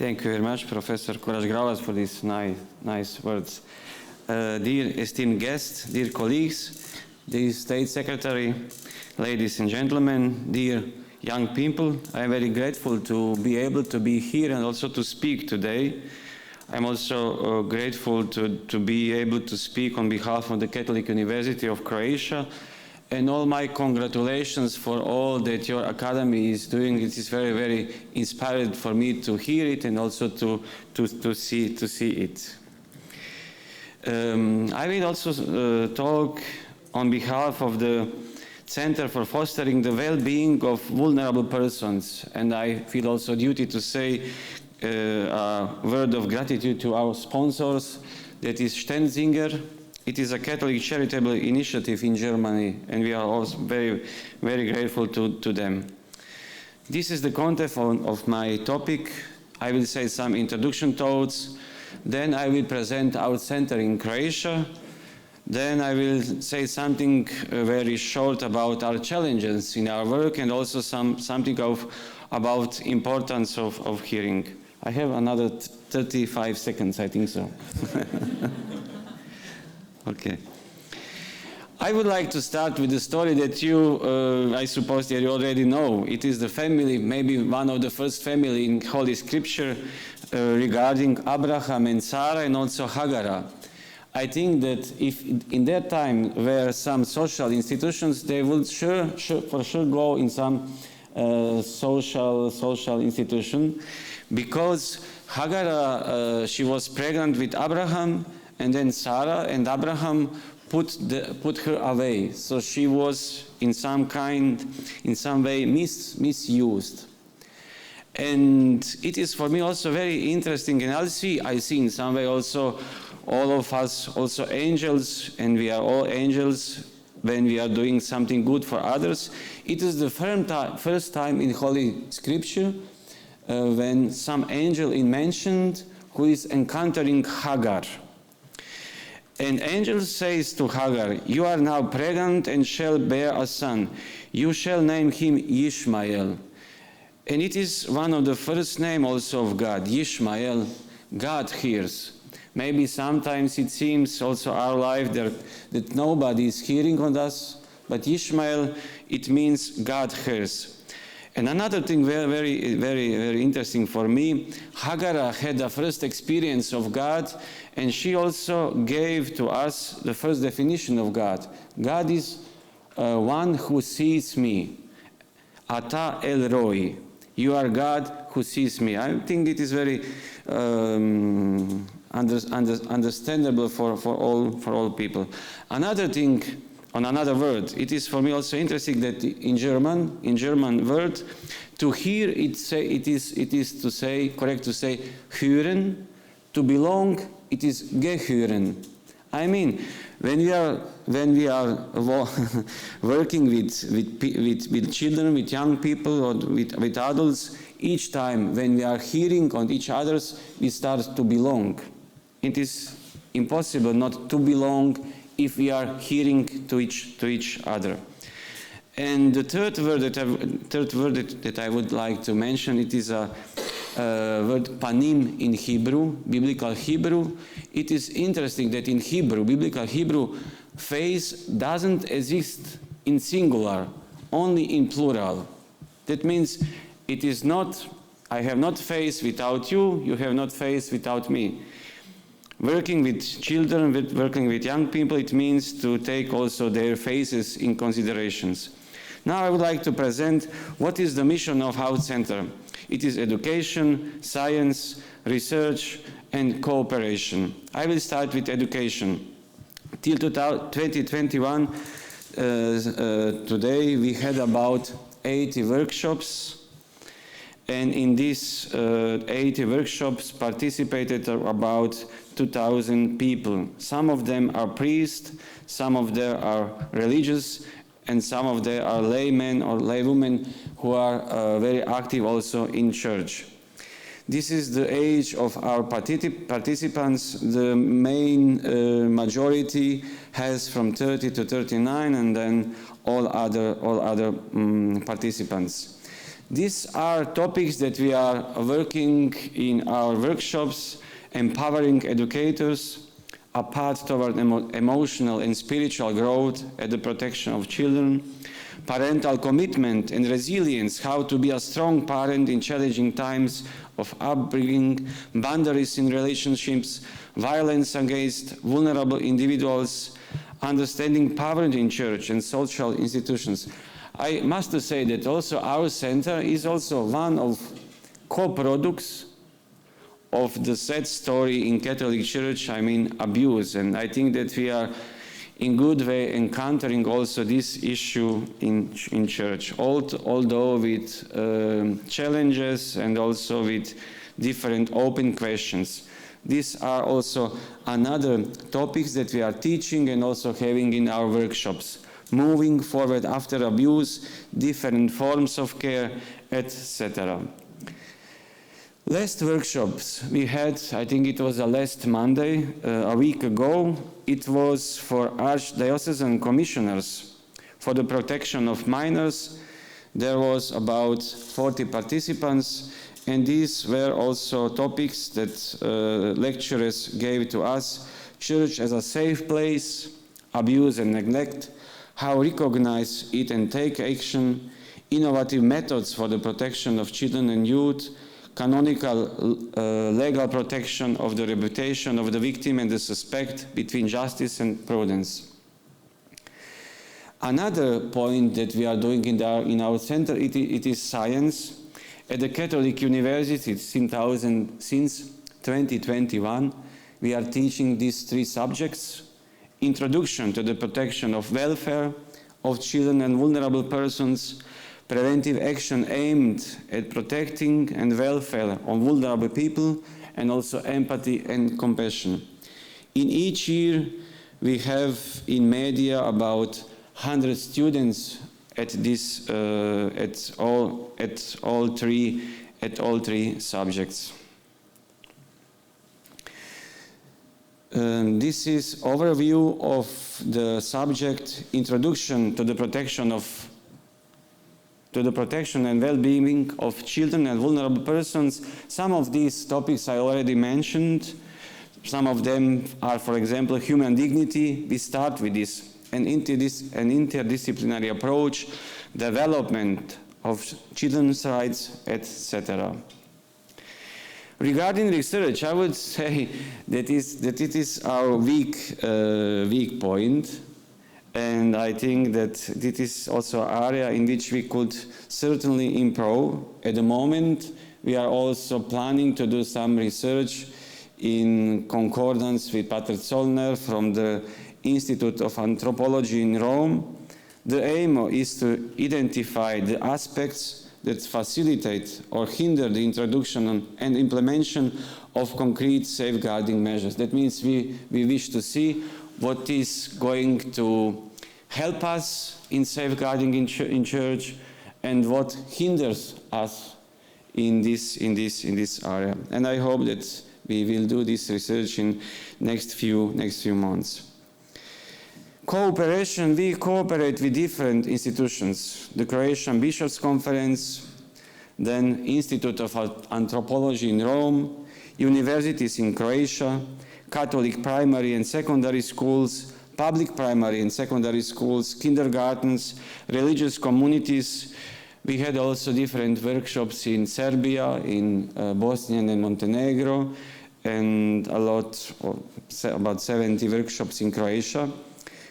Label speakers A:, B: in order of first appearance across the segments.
A: Thank you very much, Professor Koras-Graulas, for these nice words. Dear esteemed guests, dear colleagues, dear State Secretary, ladies and gentlemen, dear young people, I am very grateful to be able to be here and also to speak today. I'm also grateful to be able to speak on behalf of the Catholic University of Croatia, and all my congratulations for all that your academy is doing. It is very, very inspiring for me to hear it and also to see it. I will also talk on behalf of the Center for Fostering the Well-being of Vulnerable Persons, and I feel also duty to say a word of gratitude to our sponsors, that is Stenzinger. It is a Catholic charitable initiative in Germany, and we are also very, very grateful to them. This is the content of my topic. I will say some introduction thoughts, then I will present our center in Croatia, then I will say something very short about our challenges in our work, and also something about importance of hearing. I have another 35 seconds, I think so. Okay. I would like to start with a story that you, I suppose that you already know. It is the family, maybe one of the first family in Holy Scripture regarding Abraham and Sarah and also Hagar. I think that if in that time were some social institutions, they would for sure go in some social institution, because Hagar, she was pregnant with Abraham, and then Sarah and Abraham put her away. So she was in some way misused. And it is for me also very interesting, and I see in some way also all of us also angels, and we are all angels when we are doing something good for others. It is the first time in Holy Scripture when some angel is mentioned who is encountering Hagar. An angel says to Hagar, "You are now pregnant and shall bear a son. You shall name him Ishmael." And it is one of the first names also of God, Ishmael. God hears. Maybe sometimes it seems also our life that nobody is hearing on us, but Ishmael, it means God hears. And another thing very, very, very interesting for me, Hagar had the first experience of God, and she also gave to us the first definition of God. God is one who sees me. Ata El Roi. You are God who sees me. I think it is very understandable for all people. Another thing, on another word, it is for me also interesting that in German word, to hear it is to say, correct to say hören, to belong it is gehören. I mean, when we are working with children, with young people, or with adults, each time when we are hearing on each other's, we start to belong. It is impossible not to belong if we are hearing to each other. And the third word that I would like to mention, it is a word panim in Hebrew, biblical Hebrew. It is interesting that in Hebrew, biblical Hebrew, face doesn't exist in singular, only in plural. That means it is not, I have not face without you, you have not face without me. Working with children, working with young people, it means to take also their faces in considerations. Now I would like to present what is the mission of our center. It is education, science, research, and cooperation. I will start with education. Till 2021, today we had about 80 workshops, and in these 80 workshops participated about 2,000 people. Some of them are priests, some of them are religious, and some of them are laymen or laywomen who are very active also in church. This is the age of our participants. The main majority has from 30 to 39, and then all other participants. These are topics that we are working in our workshops, empowering educators, a path toward emotional and spiritual growth and the protection of children, parental commitment and resilience, how to be a strong parent in challenging times of upbringing, boundaries in relationships, violence against vulnerable individuals, understanding poverty in church and social institutions. I must say that also our center is also one of co-products of the sad story in Catholic Church, I mean abuse, and I think that we are in good way encountering also this issue in church, although with challenges and also with different open questions. These are also another topics that we are teaching and also having in our workshops. Moving forward after abuse, different forms of care, etc. Last workshops we had, I think it was last Monday, a week ago, it was for Archdiocesan Commissioners for the protection of minors. There was about 40 participants, and these were also topics that lecturers gave to us. Church as a safe place, abuse and neglect, how recognize it and take action, innovative methods for the protection of children and youth, canonical legal protection of the reputation of the victim and the suspect between justice and prudence. Another point that we are doing in our center, it is science. At the Catholic University since 2021, we are teaching these three subjects: introduction to the protection of welfare of children and vulnerable persons, preventive action aimed at protecting and welfare of vulnerable people, and also empathy and compassion. In each year, we have in media about 100 students at this at all three subjects. This is overview of the subject: introduction to the protection and well-being of children and vulnerable persons. Some of these topics I already mentioned. Some of them are, for example, human dignity. We start with this, an interdisciplinary approach, development of children's rights, etc. Regarding research, I would say that it is our weak point. And I think that this is also an area in which we could certainly improve. At the moment, we are also planning to do some research in concordance with Pater Zollner from the Institute of Anthropology in Rome. The aim is to identify the aspects that facilitate or hinder the introduction and implementation of concrete safeguarding measures. That means we wish to see what is going to help us in safeguarding in church and what hinders us in this area. And I hope that we will do this research in next few months. Cooperation, we cooperate with different institutions. The Croatian Bishops' Conference, then Institute of Anthropology in Rome, universities in Croatia, Catholic primary and secondary schools, public primary and secondary schools, kindergartens, religious communities. We had also different workshops in Serbia, in Bosnia and Montenegro, and about 70 workshops in Croatia.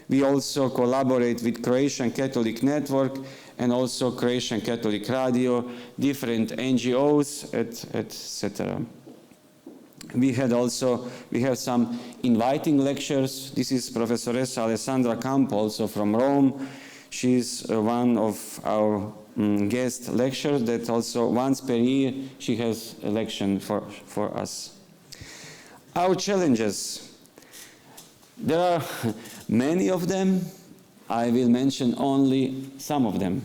A: We also collaborate with Croatian Catholic Network and also Croatian Catholic Radio, different NGOs, etc. We have some inviting lectures. This is Professoressa Alessandra Campo, also from Rome. She's one of our guest lecturers that also once per year she has a lecture for us. Our challenges. There are many of them. I will mention only some of them.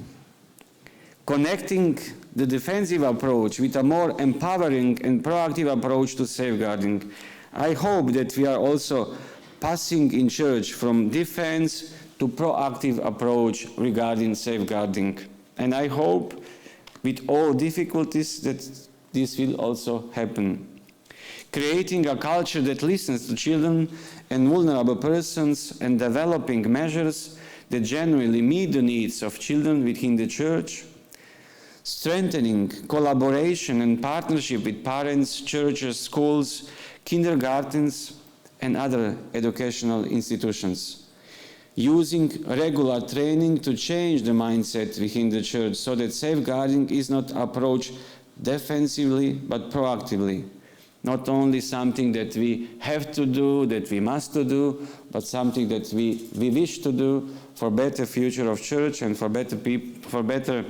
A: Connecting the defensive approach with a more empowering and proactive approach to safeguarding. I hope that we are also passing in church from defense to proactive approach regarding safeguarding. And I hope with all difficulties that this will also happen. Creating a culture that listens to children and vulnerable persons and developing measures that genuinely meet the needs of children within the church. Strengthening collaboration and partnership with parents, churches, schools, kindergartens, and other educational institutions. Using regular training to change the mindset within the church so that safeguarding is not approached defensively but proactively. Not only something that we have to do, that we must do, but something that we wish to do for better future of church and for better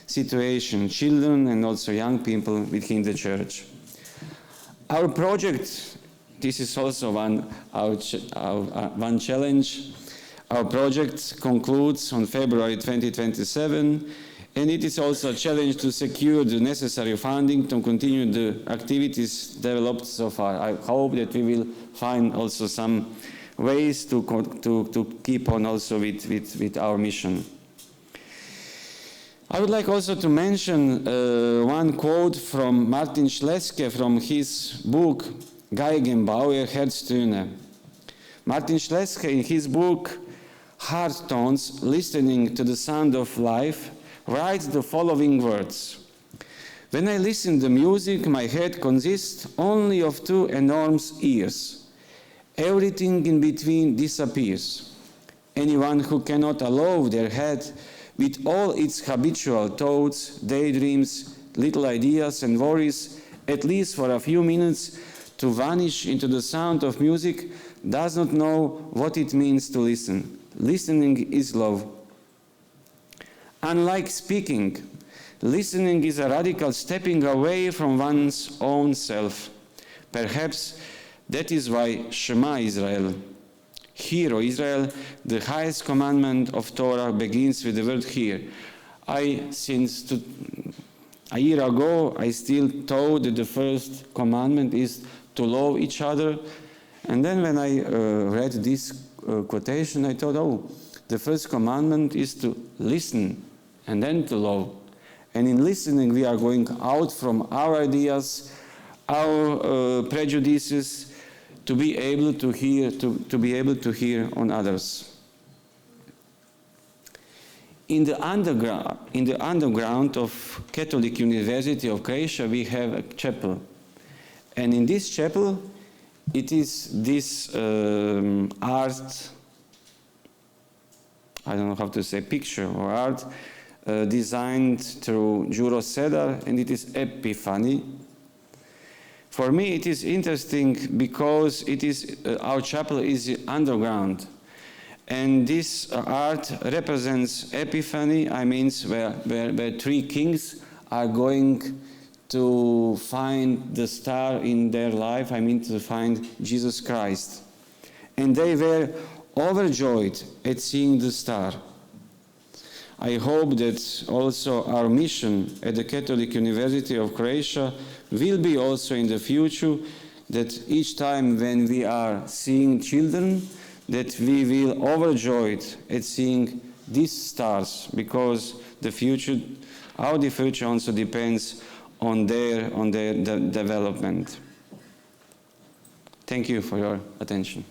A: situation, children and also young people within the church. Our project, this is also one challenge. Our project concludes on February 2027, and it is also a challenge to secure the necessary funding to continue the activities developed so far. I hope that we will find also some ways to keep on also with our mission. I would like also to mention one quote from Martin Schleske from his book Geigenbauer Herztöne. Martin Schleske, in his book Heart Tones, Listening to the Sound of Life, writes the following words. When I listen to music, my head consists only of two enormous ears. Everything in between disappears. Anyone who cannot allow their head with all its habitual thoughts, daydreams, little ideas and worries, at least for a few minutes, to vanish into the sound of music, does not know what it means to listen. Listening is love. Unlike speaking, listening is a radical stepping away from one's own self. Perhaps that is why Shema Israel, Hear, O Israel, the highest commandment of Torah begins with the word hear. Since a year ago, I still thought that the first commandment is to love each other. And then when I read this quotation, I thought, oh, the first commandment is to listen and then to love. And in listening, we are going out from our ideas, our prejudices, to be able to hear, to be able to hear on others. In the underground of Catholic University of Croatia, we have a chapel. And in this chapel, it is this art, I don't know how to say, picture or art, designed through Juro Sedar, and it is Epiphany. For me, it is interesting because it is our chapel is underground, and this art represents Epiphany. I mean, where three kings are going to find the star in their life. I mean, to find Jesus Christ, and they were overjoyed at seeing the star. I hope that also our mission at the Catholic University of Croatia will be also in the future, that each time when we are seeing children, that we will overjoyed at seeing these stars, because the future, our future also depends on their development. Thank you for your attention.